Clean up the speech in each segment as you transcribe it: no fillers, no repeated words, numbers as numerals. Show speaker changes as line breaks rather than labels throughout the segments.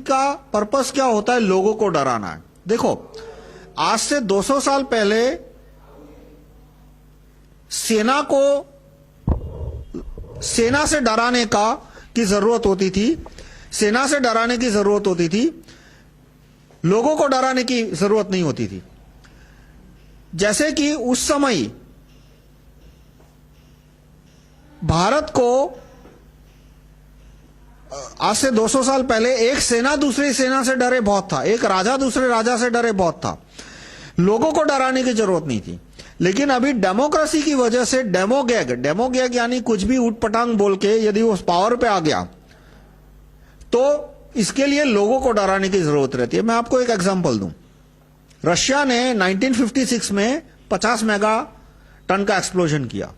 का पर्पस क्या होता है? लोगों को डराना है। देखो, आज से 200 साल पहले सेना से डराने की जरूरत होती थी, सेना से डराने की जरूरत होती थी, लोगों को डराने की जरूरत नहीं होती थी। जैसे कि उस समय भारत को आज से 200 साल पहले एक सेना दूसरी सेना से डरे बहुत था, एक राजा दूसरे राजा से डरे बहुत था, लोगों को डराने की जरूरत नहीं थी। लेकिन अभी डेमोक्रेसी की वजह से डेमोगैग यानी कुछ भी उठपटांग बोल के यदि वो पावर पे आ गया तो इसके लिए लोगों को डराने की जरूरत रहती है। मैं आपको एक एग्जांपल दूं। रशिया ने 1956 में 50 मेगा टन का एक्सप्लोजन किया।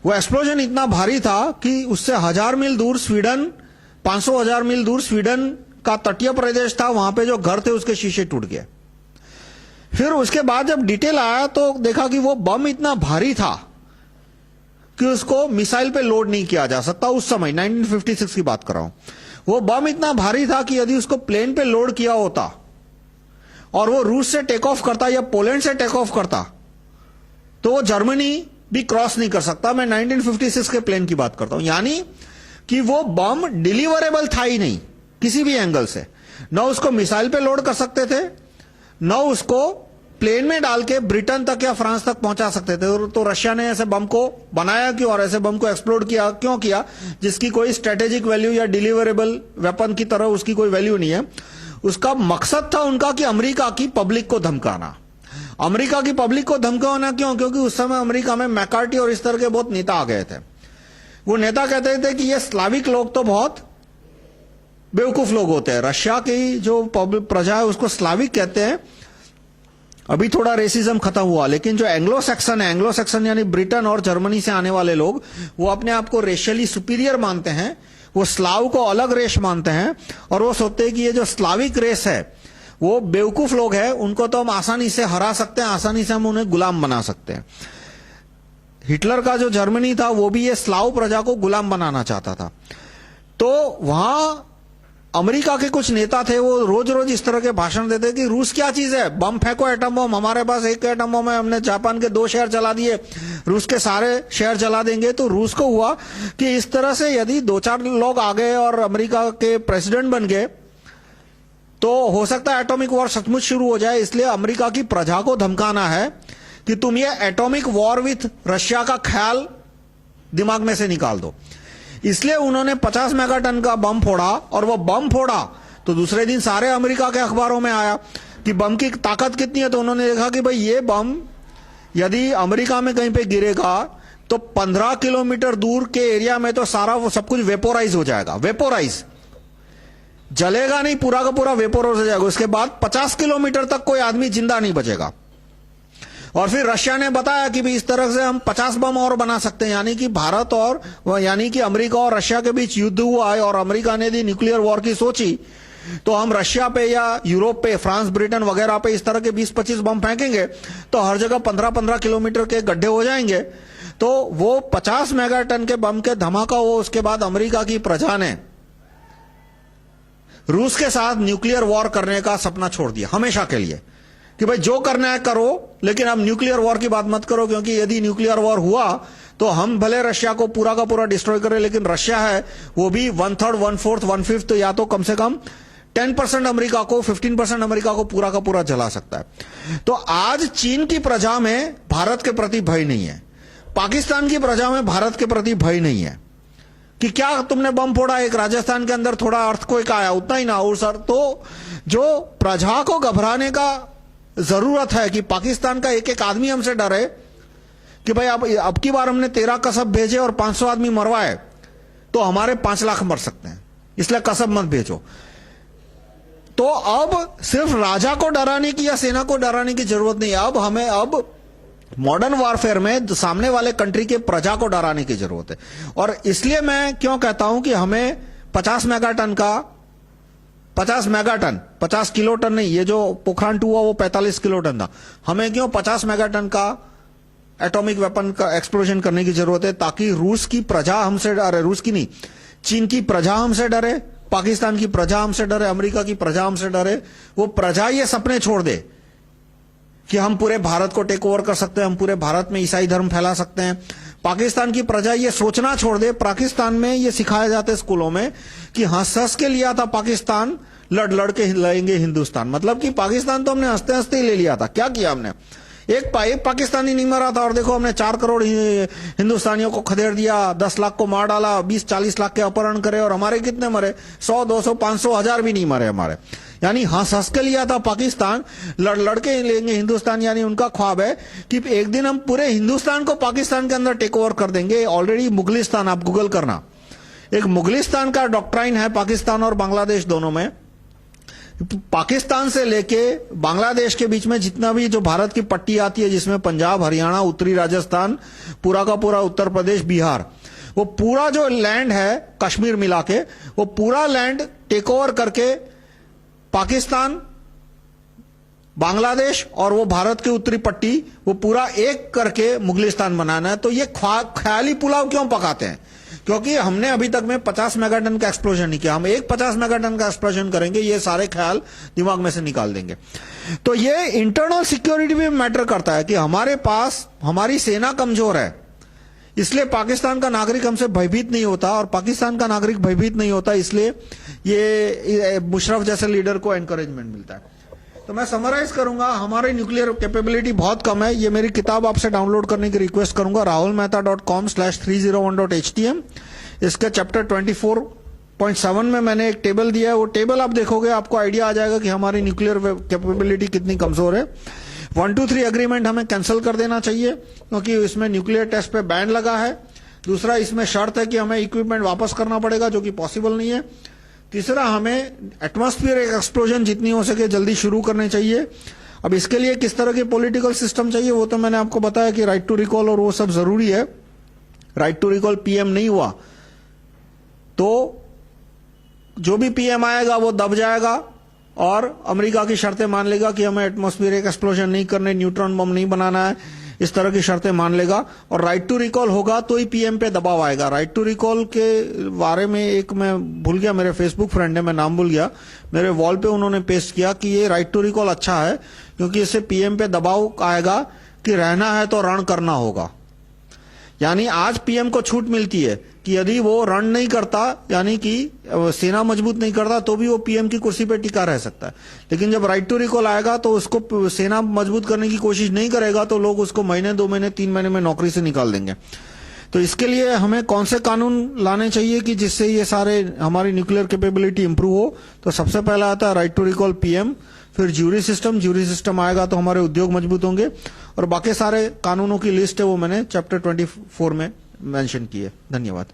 वो एक्सप्लोजन इतना भारी था कि उससे 1000 मील दूर स्वीडन, 500,000 मील दूर स्वीडन का तटीय प्रदेश था, वहां पे जो घर थे उसके शीशे टूट गए। फिर उसके बाद जब डिटेल आया तो देखा कि वो बम इतना भारी था कि उसको मिसाइल पे लोड नहीं किया जा सकता। उस समय 1956 की बात कर रहा हूं। वो बम इतना भारी था कि यदि उसको प्लेन पे लोड किया होता और वो रूस से टेक ऑफ करता या पोलैंड से टेक ऑफ करता तो वो जर्मनी भी क्रॉस नहीं कर सकता। मैं 1956 के प्लेन की बात करता हूं। यानी कि वो बम डिलीवरेबल था ही नहीं किसी भी एंगल से। न उसको मिसाइल पे लोड कर सकते थे, न उसको प्लेन में डाल के ब्रिटेन तक या फ्रांस तक पहुंचा सकते थे। तो रशिया ने ऐसे बम को बनाया क्यों और ऐसे बम को एक्सप्लोड किया क्यों किया जिसकी कोई स्ट्रेटेजिक वैल्यू या डिलीवरेबल वेपन की तरह उसकी कोई वैल्यू नहीं है। उसका मकसद था उनका कि अमेरिका की पब्लिक को धमकाना। अमेरिका की पब्लिक को धमकाना क्यों? क्योंकि उस समय अमेरिका में मैकार्टी और इस तरह के बहुत नेता आ गए थे। वो नेता कहते थे कि ये स्लाविक लोग तो बहुत बेवकूफ लोग होते हैं। रशिया की जो प्रजा है उसको स्लाविक कहते हैं। अभी थोड़ा रेसिज्म खत्म हुआ, लेकिन जो एंग्लो सेक्शन है, एंग्लो सेक्शन यानी ब्रिटेन और जर्मनी से आने वाले लोग, वो अपने आप को रेशियली सुपीरियर मानते हैं। वो स्लाव को अलग रेस मानते हैं और वो सोचते हैं कि ये जो स्लाविक रेस है वो बेवकूफ लोग हैं, उनको तो हम आसानी से हरा सकते हैं, आसानी से हम उन्हें गुलाम बना सकते हैं। हिटलर का जो जर्मनी था वो भी ये स्लाव प्रजा को गुलाम बनाना चाहता था। तो वहां अमेरिका के कुछ नेता थे, वो रोज रोज इस तरह के भाषण देते कि रूस क्या चीज है, बम फेंको एटम बम, हमारे पास एक एटम बम है, हमने जापान के 2 शहर जला दिए, रूस के सारे शहर जला देंगे। तो रूस को हुआ कि इस तरह से यदि 2-4 लोग आ गए और अमेरिका के प्रेसिडेंट बन गए तो हो सकता है एटॉमिक वॉर सचमुच शुरू हो जाए। इसलिए अमेरिका की प्रजा को धमकाना है कि तुम ये एटॉमिक वॉर विथ रशिया का ख्याल दिमाग में से निकाल दो। इसलिए उन्होंने 50 मेगा टन का बम फोड़ा और वो बम फोड़ा तो दूसरे दिन सारे अमेरिका के अखबारों में आया कि बम की ताकत कितनी है। तो उन्होंने देखा कि भाई ये बम यदि अमेरिका में कहीं पे गिरेगा तो 15 किलोमीटर दूर के एरिया में तो सारा वो सब कुछ वेपोराइज हो जाएगा। वेपोराइज जलेगा नहीं, पूरा का पूरा वेपोराइज हो जाएगा। उसके बाद 50 किलोमीटर तक कोई आदमी जिंदा नहीं बचेगा। और फिर रशिया ने बताया कि भी इस तरह से हम 50 बम और बना सकते हैं। यानी कि भारत और यानी कि अमेरिका और रशिया के बीच युद्ध हुआ है और अमेरिका ने यदि न्यूक्लियर वॉर की सोची तो हम रशिया पे या यूरोप पे, फ्रांस, ब्रिटेन वगैरह पे इस तरह के 20-25 बम फेंकेंगे तो हर जगह 15-15 किलोमीटर के गड्ढे हो जाएंगे। तो वो 50 मेगा टन के बम के धमाका हो, उसके बाद अमेरिका की प्रजा ने रूस के साथ न्यूक्लियर वॉर करने का सपना छोड़ दिया हमेशा के लिए कि भाई जो करना है करो, लेकिन अब न्यूक्लियर वॉर की बात मत करो, क्योंकि यदि न्यूक्लियर वॉर हुआ तो हम भले रशिया को पूरा का पूरा डिस्ट्रॉय करें, लेकिन रशिया है वो भी 1/3, 1/4, 1/5 तो या तो कम से कम 10% अमेरिका को, 15% अमेरिका को पूरा का पूरा जला सकता है। तो आज चीन की प्रजा में भारत के प्रति भय नहीं है, पाकिस्तान की प्रजा में भारत के प्रति भय नहीं है कि क्या तुमने बम फोड़ा, एक राजस्थान के अंदर थोड़ा अर्थक्वेक आया, उतना ही ना हो सर। तो जो प्रजा को घबराने का जरूरत है कि पाकिस्तान का एक एक आदमी हमसे डरे कि भाई अब की बार हमने 13 कसब भेजे और 500 आदमी मरवाए तो हमारे 5 लाख मर सकते हैं, इसलिए कसब मत भेजो। तो अब सिर्फ राजा को डराने की या सेना को डराने की जरूरत नहीं है। अब हमें मॉडर्न वॉरफेयर में सामने वाले कंट्री के प्रजा को डराने की जरूरत है। और इसलिए मैं क्यों कहता हूं कि हमें 50 मेगा टन का 50 किलो टन नहीं, ये जो पोखरान 2 हुआ वो 45 किलो टन था, हमें क्यों 50 मेगा टन का एटॉमिक वेपन का एक्सप्लोजन करने की जरूरत है, ताकि रूस की प्रजा हमसे डरे, रूस की नहीं, चीन की प्रजा हमसे डरे, पाकिस्तान की प्रजा हमसे डरे, अमेरिका की प्रजा हमसे डरे, वो प्रजा ये सपने छोड़ दे कि हम पूरे भारत को टेक ओवर कर सकते हैं, हम पूरे भारत में ईसाई धर्म फैला सकते हैं। पाकिस्तान की प्रजा ये सोचना छोड़ दे। पाकिस्तान में ये सिखाया जाता है स्कूलों में कि हंस हंस के लिया था पाकिस्तान, लड़ लड़ के लेंगे हिंदुस्तान। मतलब कि पाकिस्तान तो हमने हंसते हंसते ही ले लिया था। क्या किया हमने? एक पाकिस्तानी नहीं मरा था और देखो हमने 4 करोड़ हिंदुस्तानियों को खदेड़ दिया, 10 लाख को मार डाला, 20-40 लाख के अपहरण करे, और हमारे कितने मरे? 100, 200, 500, 1000 भी नहीं मरे हमारे। यानी हंस हंस के लिया था पाकिस्तान, लड़ लड़ के लेंगे हिंदुस्तान। यानी उनका ख्वाब है कि एक दिन हम पूरे हिंदुस्तान को पाकिस्तान के अंदर टेक ओवर कर देंगे। ऑलरेडी मुगलिस्तान, आप गूगल करना, एक मुगलिस्तान का डॉक्ट्राइन है पाकिस्तान और बांग्लादेश दोनों में। पाकिस्तान से लेके बांग्लादेश के बीच में जितना भी जो भारत की पट्टी आती है, जिसमें पंजाब, हरियाणा, उत्तरी राजस्थान, पूरा का पूरा उत्तर प्रदेश, बिहार, वो पूरा जो लैंड है, कश्मीर मिला के, वो पूरा लैंड टेक ओवर करके पाकिस्तान, बांग्लादेश और वो भारत की उत्तरी पट्टी, वो पूरा एक करके मुगलिस्तान बनाना है। तो ये ख्याली पुलाव क्यों पकाते हैं? क्योंकि हमने अभी तक में 50 मेगाटन का एक्सप्लोजन नहीं किया। हम एक 50 मेगाटन का एक्सप्लोजन करेंगे, ये सारे ख्याल दिमाग में से निकाल देंगे। तो ये इंटरनल सिक्योरिटी भी मैटर करता है कि हमारे पास हमारी सेना कमजोर है, इसलिए पाकिस्तान का नागरिक हमसे भयभीत नहीं होता, और पाकिस्तान का नागरिक भयभीत नहीं होता, इसलिए ये मुशर्रफ जैसे लीडर को एनकरेजमेंट मिलता है। तो मैं समराइज करूंगा, हमारी न्यूक्लियर कैपेबिलिटी बहुत कम है। ये मेरी किताब आपसे डाउनलोड करने की रिक्वेस्ट करूंगा, rahulmehta.com/301.htm। इसके चैप्टर 24.7 में मैंने एक टेबल दिया है। वो टेबल आप देखोगे, आपको आइडिया आ जाएगा कि हमारी न्यूक्लियर कैपेबिलिटी कितनी कमजोर है। 123 एग्रीमेंट हमें कैंसिल कर देना चाहिए, क्योंकि इसमें न्यूक्लियर टेस्ट पे बैन लगा है। दूसरा, इसमें शर्त है कि हमें इक्विपमेंट वापस करना पड़ेगा, जो कि पॉसिबल नहीं है। तीसरा, हमें एटमॉस्फेयर एक्सप्लोजन जितनी हो सके जल्दी शुरू करने चाहिए। अब इसके लिए किस तरह के पॉलिटिकल सिस्टम चाहिए, वो तो मैंने आपको बताया कि राइट टू रिकॉल और वो सब जरूरी है। राइट टू रिकॉल पीएम नहीं हुआ तो जो भी पीएम आएगा वो दब जाएगा और अमेरिका की शर्तें मान लेगा कि हमें एटमॉस्फेयर एक्सप्लोजन नहीं करने, न्यूट्रॉन बम नहीं बनाना है, इस तरह की शर्तें मान लेगा। और राइट टू रिकॉल होगा तो ही पीएम पे दबाव आएगा। राइट टू रिकॉल के बारे में एक मैं भूल गया, मेरे फेसबुक फ्रेंड है, मैं नाम भूल गया, मेरे वॉल पे उन्होंने पेस्ट किया कि ये राइट टू रिकॉल अच्छा है, क्योंकि इससे पीएम पे दबाव आएगा कि रहना है तो रण करना होगा। यानी आज पीएम को छूट मिलती है कि यदि वो रण नहीं करता, यानी कि सेना मजबूत नहीं करता, तो भी वो पीएम की कुर्सी पे टिका रह सकता है। लेकिन जब राइट टू रिकॉल आएगा तो उसको सेना मजबूत करने की कोशिश नहीं करेगा, तो लोग उसको महीने, 2 महीने, 3 महीने में नौकरी से निकाल देंगे। तो इसके लिए हमें कौन से कानून लाने चाहिए कि जिससे ये सारे हमारी न्यूक्लियर कैपेबिलिटी इंप्रूव हो? तो सबसे पहला आता है राइट टू रिकॉल पीएम, फिर ज्यूरी सिस्टम आएगा तो हमारे उद्योग मजबूत होंगे, और बाकी सारे कानूनों की लिस्ट है वो मैंने चैप्टर 24 में मेंशन की है। धन्यवाद।